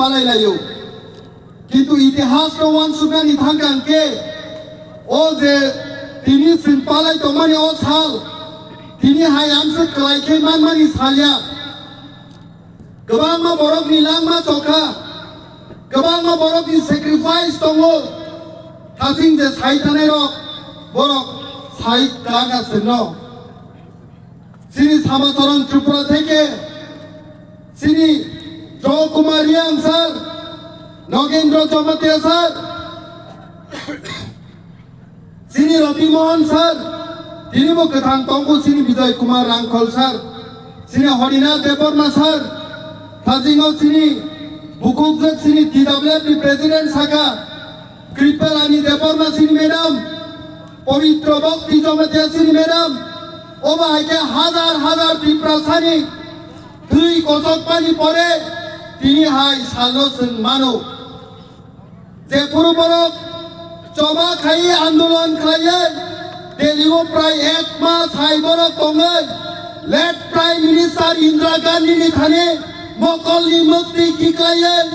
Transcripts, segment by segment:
palai layo কিন্তু ইতিহাস রওয়ান সুগানি থাকাঙ্কে ও যে তিনি সিন palai tomani o sal তিনি হাই আমসে ক্লাইকে মানমানি সালিয়া गोबां बरफनि लांमा चखा गोबां बरफनि सेक्रिफाइस दङ थासिं जे साइ थानाय रक बरफ साइ गागासिनो सिनि सामाचरण त्रिपुरा থেকে सिनि जयकुमार रियां স্যার नगेन्द्र जमाতিয়া স্যার सिनि रवि मोहन স্যার তিনিও गोथां दंखौ सिनि बिजय कुमार रांखल স্যার सिनि Harinath Debbarma sir Fazingau sini, Bukukzat sini, TWF di Presiden Saka, Kripal Ani Deborma sini madam, Pavitra Bhakti Jamatia sini madam, Oba Haike hazar Triprasani, Tui Kosok Pani Pore, Tini Hai Salosun Mano, Jepuru Borok, Coba Khai Andolan Khaye, Deliwo Prai Ekma Sai Borok Tongai, Let Prime Minister Indira Gandhi ni Thane, Mokolni mukti kiklayen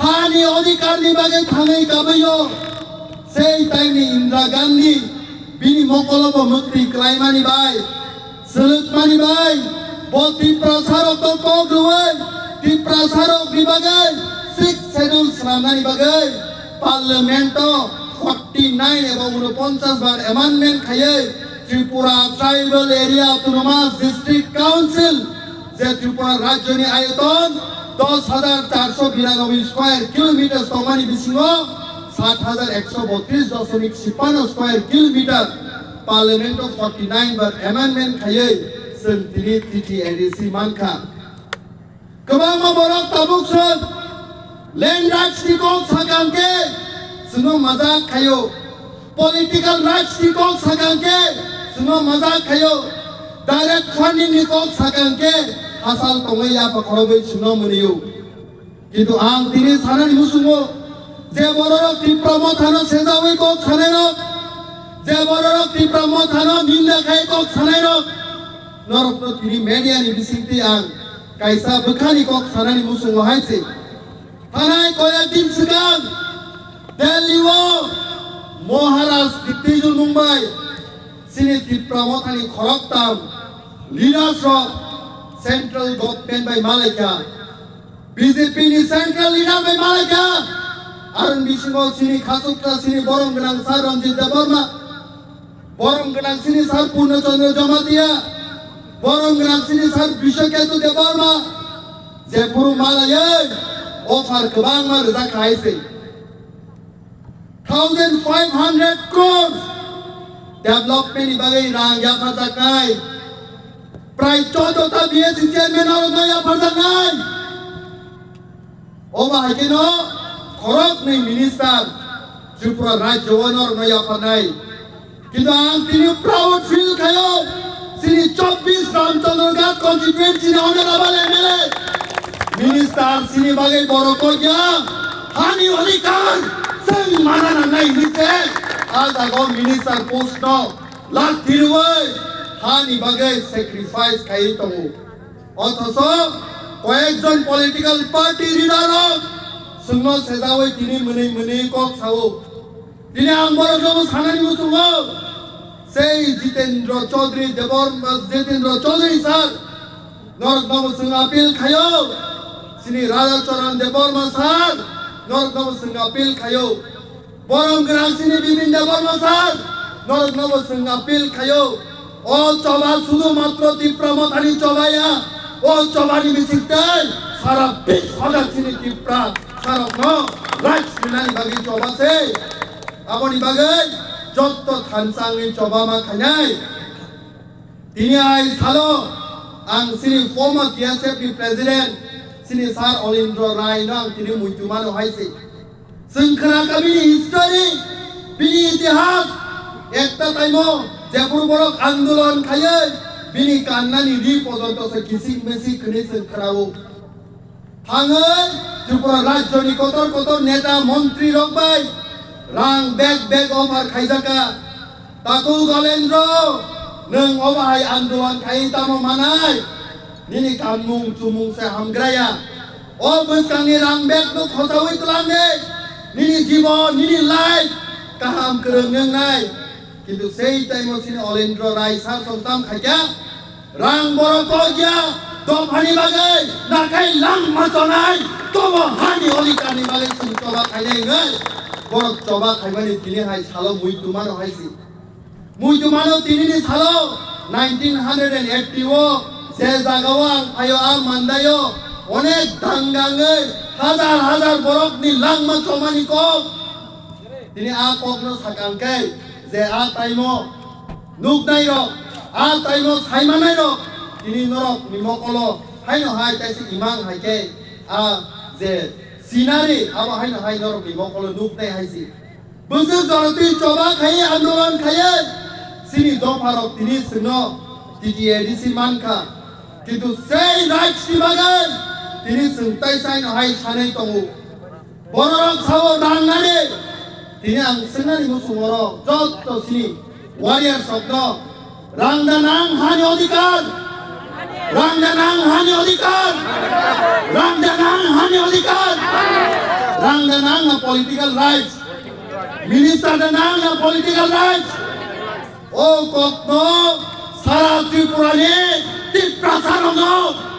hani odikarni bagai thangai kabayo sei taimni Indira Gandhi bini mokolobo mukti klaimani bai selutmani bai boti prasarok tokogruai di prasarok di bagai 6 schedule seramani bagai parliamento 49 এবং 49 বার amendment খাইয়ে Tripura tribal area autonomous district council যে ত্রিপুরা রাজ্যনি আয়তন 10,492 square kilometre তমানি বিসিং 7,132.56 square kilometre parliament of 49 বার amendment খাইয়ে जों दिनै TTNDC मानखा गोबां बरफ ताबुक जों ল্যান্ড রাইটস नि कक सागांके जों मजाक खायो पलिटिकल राइट्स नि कक सागांके जों मजाक खायो डाइरेक्ट फंडिंग नि कक सागांके हासाल तंगैया पखरबै सुनो मोनियो किन्तु आं दिनै सानानि मुसुङो जे बरफ टिप्रम थानो सेजावै कक सानायनो जे बरफ टिप्रम थानो निन्दा खाय कक सानायनो नरकनो तिनि मेडियानि बिसिंति आं कायसा बोखानि कक सानानि मुसुङो हायसे थानाय कयेक दिन सिगां दिल्लीआव महाराज गित्तिजुल मुंबाइ सिनि टिप्रम थानि खरकताम leaders of central government by Malaya BJP ni central leader by Malaya Arun Bisingo sini khasukta sini borong genang sar Ranjit Deborma borong genang sini sar Purna Chandra Jamatia borong genang sini sar Bishaketu Deborma Jepuru Malaya offer kebang ma reza khaise 1,500 crores development ni bagai rang ya phajakai প্রায় 14টা BSc chairman আর নয়া ফারজানাই ওবা হাইকেন খরক নাই minister Tripura রাজ্য owner নয়া ফানাই কিন্তু আং তিনি proud feel খায়ো সিনি 24 Ramchandraghat constituency honourable MLA minister সিনি বাগে বড় কইয়া হানি অধিকার সং মানানা নাই নিতে আজ আগো মিনিস্টার পোস্ট লাখ তিরুই হানি বাগে স্যাক্রিফাইস খাই তঙ্গু অথচ কয়েকজন পলিটিক্যাল পার্টি লিডার সুন্ন সেজাওই তিনি মনে কক সাও তিনি আম্বর জম সানানি মুসুঙ্গ সেই জিতেন্দ্র চৌধুরী স্যার নরকনম সিং আপিল খায়ো সিনি রাজাচরণ দেববর্মা স্যার নরকনম সিং আপিল খায়ো বরং গ্রাম সিনি বিপিন দেববর্মা স্যার নরকনম সিং আপিল খায়ো ও চবা শুধুমাত্র তীব্রমথানি চবাইয়া ও চবানি মিশিকতেন সারা 20,000 চিনি তীব্রা সারা রাইটস মিনানি বাগি চবাসে আমনি বাগে যত থানসাংনি চবামা খাইনাই তিনি আই সালো আং সিনি ফর্মার TSF नि প্রেসিডেন্ট সিনি স্যার অলিন্দ্র রায় নং তিনি মুইতুমানো হাইছে जों खोनाखाबिनि हिस्टरि बिनि इतिहास একটা টাইমো जेपुर बरक आंदोलन खायो बिनि कान्नानि रि पर्यन्त किसिक मेसिक खनि जों खोनागौ थाङो त्रिपुरा राज्यनि कतर नेता मन्त्रि रकबाय रां बेग अफार खायजाका ताकु गलेन्द्र नों अबाहाय आंदोलन खायो तामो मानाय निनि कामुं चुमुं से हामग्राया o buskangni rangbek no khosawi tlangne nini jibon nini life kaham kereng nai কিন্তু সেই টাইমে সিনি অলেন্দ্র রায় সার সন্তান খাইয়া রাং বড় কইয়া দফানি বাগে নাকাই লাং মাচনাই তব হানি অলিকানি বাগে সিনি তবা খাইনাই নয় বড় তবা খাইবানি তিনি হাই সালো মুই তুমানো হাইছি মুই তুমানো তিনি নি সালো 1980 ও সে জাগাও আয়ো আ মান্দায়ো অনেক দাঙ্গাঙ্গে হাজার হাজার বরক নি লাং মাচমানি কো তিনি আ কখনো সাকাঙ্কে যে আ টাইমো নুক নাই রক আ টাইমো সাইমা নাই রক তিনি নরক নিমকলো হাইনো হাই তাইছে ইমাং হাইকে আ যে সিনারি আবা হাইনো হাই নরক নিমকলো নুক নাই হাইছি বুঝু জনতি চবা খাইয়ে আন্দোলন খাইয়ে সিনি দফারক তিনি সিনো টিটিএডিসি মানখা কিন্তু সেই রাইটস বাগান তিনি সুনতাই সাইনো হাই সাनै তমু বড়রক সাবো দাঙ্গানে তিনি আং সেনারি মুসুমর যত সিনি ওয়ারিয়ার শব্দ রাংদানাং হানি অধিকার রাংদানাং হানি অধিকার রাংদানাং হানি অধিকার রাংদানাং পলিটিক্যাল রাইটস মিনিস্টার দানাং পলিটিক্যাল রাইটস ও কত সারা ত্রিপুরানি ত্রিপ্রাসারণ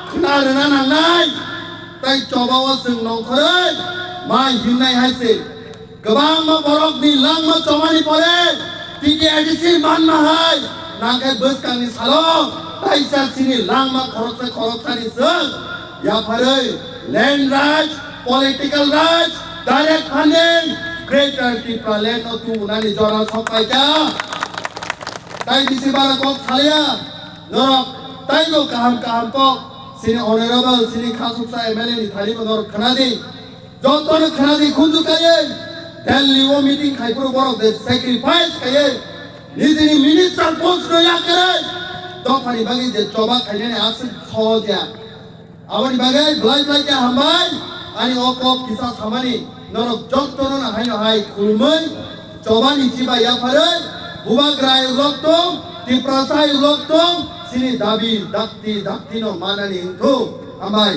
খনারনা নাংনাই তাই চবাওয়া जों नंखरै माइ हिमनाय हायसे गोबां बरक नि लांग चमानि परे टिटिएडिसि मानना हाय नांखाय बोसकांनि सालो ताइसा सिनि लांग खरकसानि जों याफारै land rights political rights direct funding greater Tripura land of तुनानि जरा सपाइका ताइ बिसिबारा कक सालिया नरक ताइगो काहाम कक सिनि ऑनरेबल सिनि खासुकसा एमएलए नि थारि नरक खनादि जतन खनादि खुजुकाये दिल्ली वो मीटिंग खाइपुर बरक दे सैक्रिफाइस खाये निजिनि मिनिस्टार पोस्ट नया करे दफानि बागे जे चबा खाइने आसि सहजिया आबानि बागे ब्लाइ ब्लाइ के हामबाय आनि अकप किसा सामानि नरक जतन ना हाइनो हाइ खुलमै चबानि जिबा याफारै बुबाग्राय रक्तम तिप्रासाय रक्तम सिनि दाबि दाक्ति दाक्तिनो मानानि हिंथु हामबाय।